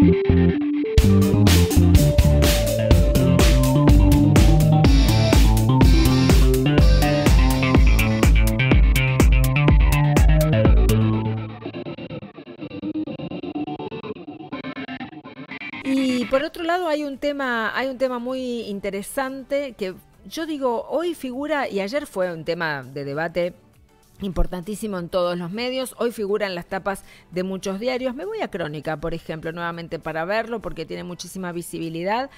Y por otro lado hay un tema muy interesante que yo digo, hoy figura, y ayer fue un tema de debate importantísimo en todos los medios, hoy figura en las tapas de muchos diarios. Me voy a Crónica, por ejemplo, nuevamente para verlo porque tiene muchísima visibilidad.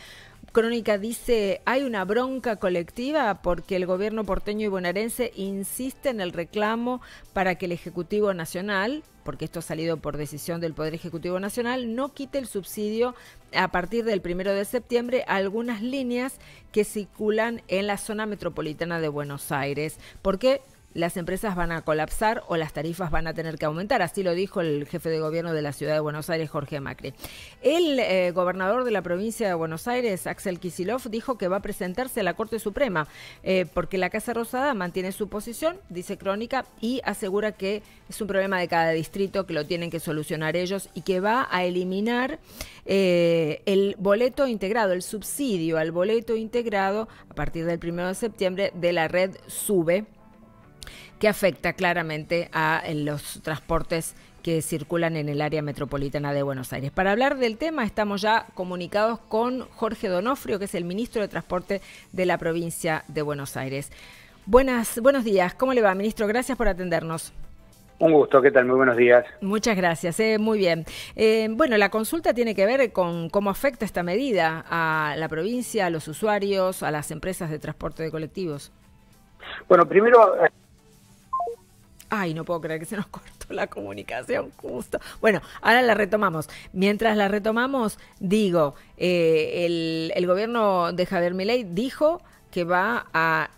Crónica dice, hay una bronca colectiva porque el gobierno porteño y bonaerense insiste en el reclamo para que el Ejecutivo Nacional, porque esto ha salido por decisión del Poder Ejecutivo Nacional, no quite el subsidio a partir del 1 de septiembre a algunas líneas que circulan en la zona metropolitana de Buenos Aires. ¿Por qué? Las empresas van a colapsar o las tarifas van a tener que aumentar. Así lo dijo el jefe de gobierno de la ciudad de Buenos Aires, Jorge Macri. El gobernador de la provincia de Buenos Aires, Axel Kicillof, dijo que va a presentarse a la Corte Suprema porque la Casa Rosada mantiene su posición, dice Crónica, y asegura que es un problema de cada distrito, que lo tienen que solucionar ellos y que va a eliminar el boleto integrado, el subsidio al boleto integrado a partir del 1 de septiembre de la red SUBE, que afecta claramente a los transportes que circulan en el área metropolitana de Buenos Aires. Para hablar del tema estamos ya comunicados con Jorge Donofrio, que es el ministro de Transporte de la provincia de Buenos Aires. Buenos días, ¿cómo le va, ministro? Gracias por atendernos. Un gusto, ¿qué tal? Muy buenos días. Muchas gracias, muy bien. Bueno, la consulta tiene que ver con cómo afecta esta medida a la provincia, a los usuarios, a las empresas de transporte de colectivos. Bueno, primero... Ay, no puedo creer que se nos cortó la comunicación justo. Bueno, ahora la retomamos. Mientras la retomamos, digo, el gobierno de Javier Milei dijo que va a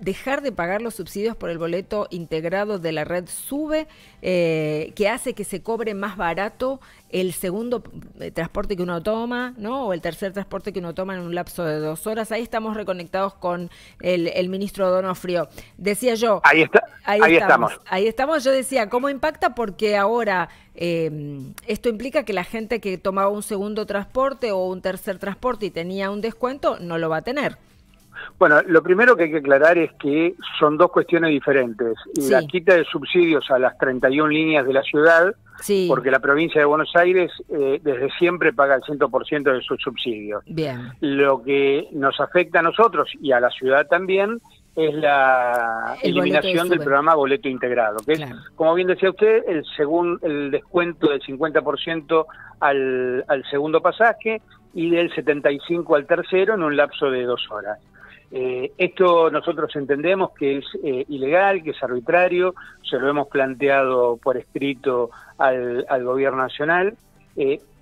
dejar de pagar los subsidios por el boleto integrado de la red SUBE, que hace que se cobre más barato el segundo transporte que uno toma, ¿no? O el tercer transporte que uno toma en un lapso de 2 horas. Ahí estamos reconectados con el ministro Donofrio. Decía yo... Ahí estamos. Ahí estamos. Yo decía, ¿cómo impacta? Porque ahora esto implica que la gente que tomaba un segundo transporte o un tercer transporte y tenía un descuento, no lo va a tener. Bueno, lo primero que hay que aclarar es que son dos cuestiones diferentes. Sí. La quita de subsidios a las 31 líneas de la ciudad, sí, porque la provincia de Buenos Aires desde siempre paga el 100% de sus subsidios. Bien. Lo que nos afecta a nosotros y a la ciudad también es la eliminación del programa Boleto Integrado, que es, como bien decía usted, el descuento del 50% al segundo pasaje y del 75% al tercero en un lapso de 2 horas. Esto nosotros entendemos que es ilegal, que es arbitrario, se lo hemos planteado por escrito al gobierno nacional,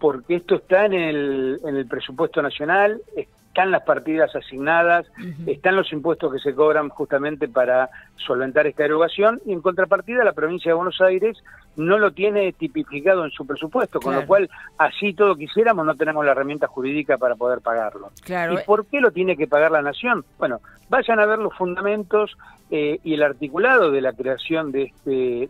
porque esto está en el presupuesto nacional, están las partidas asignadas, están los impuestos que se cobran justamente para solventar esta erogación, y en contrapartida la provincia de Buenos Aires no lo tiene tipificado en su presupuesto, con lo cual, así todo quisiéramos, no tenemos la herramienta jurídica para poder pagarlo. Claro. ¿Y por qué lo tiene que pagar la Nación? Bueno, vayan a ver los fundamentos y el articulado de la creación de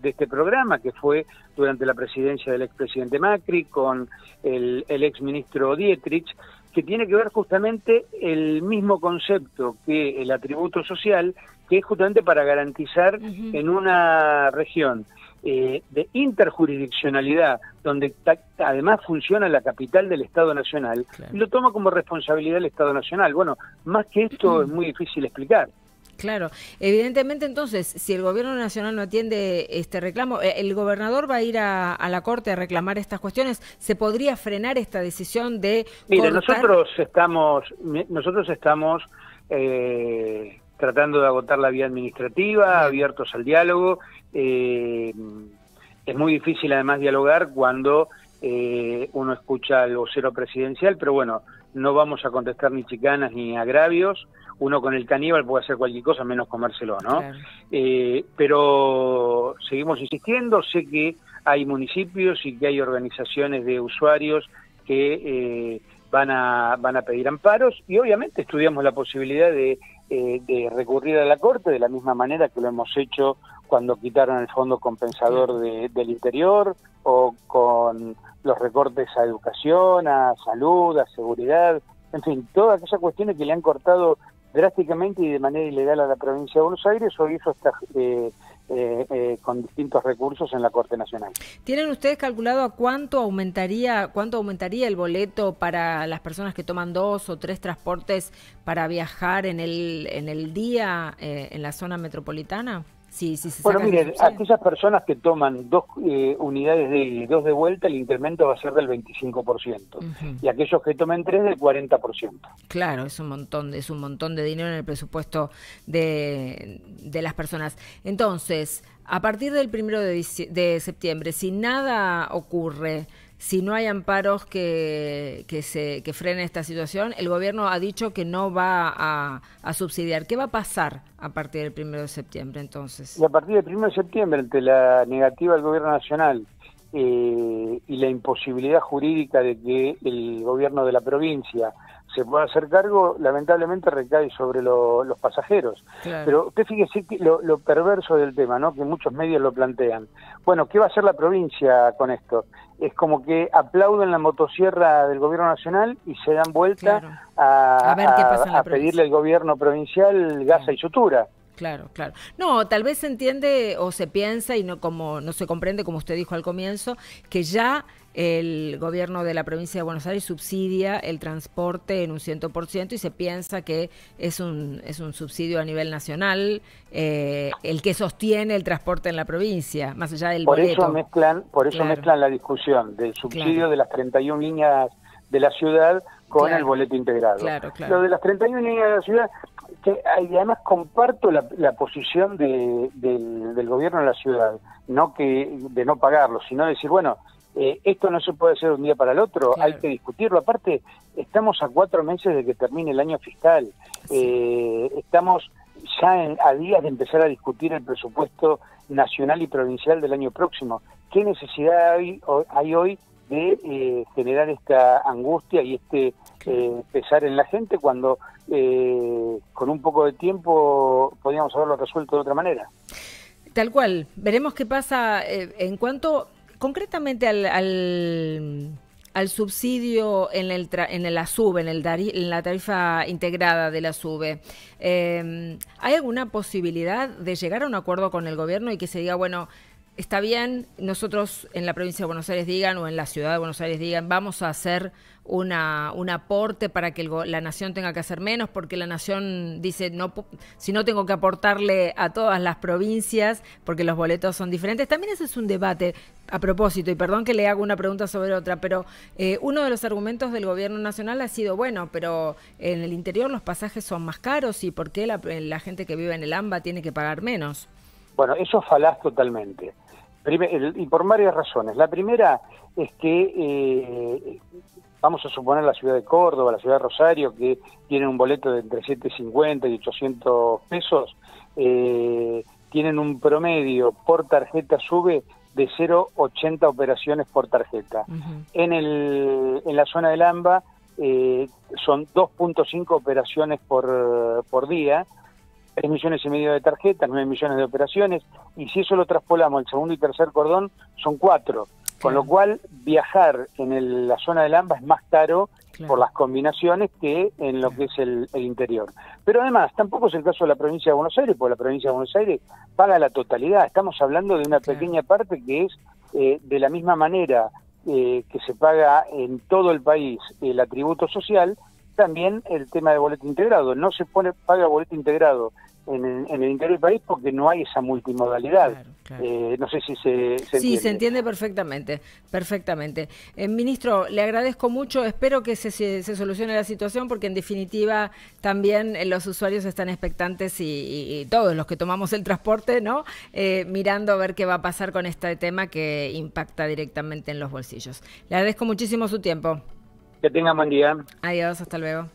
este programa, que fue durante la presidencia del expresidente Macri, con el exministro Dietrich, que tiene que ver justamente el mismo concepto que el atributo social, que es justamente para garantizar en una región de interjurisdiccionalidad, donde además funciona la capital del Estado Nacional, y lo toma como responsabilidad del Estado Nacional. Bueno, más que esto es muy difícil explicar. Claro, evidentemente entonces, si el gobierno nacional no atiende este reclamo, el gobernador va a ir a la Corte a reclamar estas cuestiones. ¿Se podría frenar esta decisión de Mire, cortar? nosotros estamos tratando de agotar la vía administrativa, abiertos al diálogo. Es muy difícil además dialogar cuando uno escucha al vocero presidencial, pero bueno, no vamos a contestar ni chicanas ni agravios. Uno con el caníbal puede hacer cualquier cosa menos comérselo, ¿no? Claro. Pero seguimos insistiendo. Sé que hay municipios y que hay organizaciones de usuarios que van a pedir amparos, y obviamente estudiamos la posibilidad de recurrir a la Corte de la misma manera que lo hemos hecho cuando quitaron el fondo compensador del interior, o con los recortes a educación, a salud, a seguridad, en fin, todas aquellas cuestiones que le han cortado drásticamente y de manera ilegal a la provincia de Buenos Aires, hoy eso está con distintos recursos en la Corte Nacional. ¿Tienen ustedes calculado a cuánto aumentaría el boleto para las personas que toman 2 o 3 transportes para viajar en el día en la zona metropolitana? Sí, bueno, miren, aquellas personas que toman 2 unidades de ida y 2 de vuelta, el incremento va a ser del 25%. Y aquellos que tomen 3, del 40%. Claro, es un montón de dinero en el presupuesto de las personas. Entonces, a partir del 1 de septiembre, si nada ocurre, si no hay amparos que frenen esta situación, el gobierno ha dicho que no va a subsidiar. ¿Qué va a pasar a partir del 1 de septiembre entonces? Y a partir del 1 de septiembre, ante la negativa del gobierno nacional y la imposibilidad jurídica de que el gobierno de la provincia se pueda hacer cargo, lamentablemente recae sobre los pasajeros. Claro. Pero usted fíjese que lo perverso del tema, ¿no? Que muchos medios lo plantean. Bueno, ¿qué va a hacer la provincia con esto? Es como que aplauden la motosierra del gobierno nacional y se dan vuelta, claro, a pedirle al gobierno provincial gasa, claro, y sutura. Claro, claro. No, tal vez se entiende o se piensa y no se comprende, como usted dijo al comienzo, que ya el gobierno de la provincia de Buenos Aires subsidia el transporte en un 100% y se piensa que es un subsidio a nivel nacional el que sostiene el transporte en la provincia, más allá del boleto. Por eso mezclan la discusión del subsidio, claro, de las 31 líneas de la ciudad con, claro, el boleto integrado. Claro, claro. Lo de las 31 líneas de la ciudad, que además comparto la posición del gobierno de la ciudad, de no pagarlo, sino decir, bueno, esto no se puede hacer de un día para el otro, claro, hay que discutirlo. Aparte, estamos a 4 meses de que termine el año fiscal, sí, estamos ya a días de empezar a discutir el presupuesto nacional y provincial del año próximo. ¿Qué necesidad hay hoy de generar esta angustia y pesar en la gente cuando con un poco de tiempo podíamos haberlo resuelto de otra manera? Tal cual. Veremos qué pasa en cuanto concretamente al subsidio en la SUBE, en la tarifa integrada de la SUBE. ¿Hay alguna posibilidad de llegar a un acuerdo con el gobierno y que se diga, bueno, está bien, nosotros en la provincia de Buenos Aires digan, o en la ciudad de Buenos Aires digan, vamos a hacer un aporte para que la nación tenga que hacer menos, porque la nación dice, no, si no tengo que aportarle a todas las provincias, porque los boletos son diferentes? También ese es un debate a propósito, y perdón que le hago una pregunta sobre otra, pero uno de los argumentos del gobierno nacional ha sido, bueno, pero en el interior los pasajes son más caros, ¿y por qué la gente que vive en el AMBA tiene que pagar menos? Bueno, eso es falaz totalmente. Y por varias razones. La primera es que, vamos a suponer la ciudad de Córdoba, la ciudad de Rosario, que tienen un boleto de entre 750 y 800 pesos, tienen un promedio por tarjeta SUBE de 0,80 operaciones por tarjeta. En la zona del AMBA son 2,5 operaciones por día, 3,5 millones de tarjetas, 9 millones de operaciones, y si eso lo traspolamos al segundo y tercer cordón, son 4. Con lo cual, viajar en la zona del AMBA es más caro, claro, por las combinaciones que en lo que es el interior. Pero además, tampoco es el caso de la provincia de Buenos Aires, porque la provincia de Buenos Aires paga la totalidad. Estamos hablando de una pequeña parte que es de la misma manera que se paga en todo el país el atributo social, también el tema de boleto integrado. No se paga boleto integrado en el interior del país porque no hay esa multimodalidad. Claro, claro. No sé si se entiende. Sí, se entiende perfectamente, perfectamente. Ministro, le agradezco mucho, espero que se solucione la situación porque en definitiva también los usuarios están expectantes y todos los que tomamos el transporte, ¿no? Mirando a ver qué va a pasar con este tema que impacta directamente en los bolsillos. Le agradezco muchísimo su tiempo. Que tengan buen día. Adiós, hasta luego.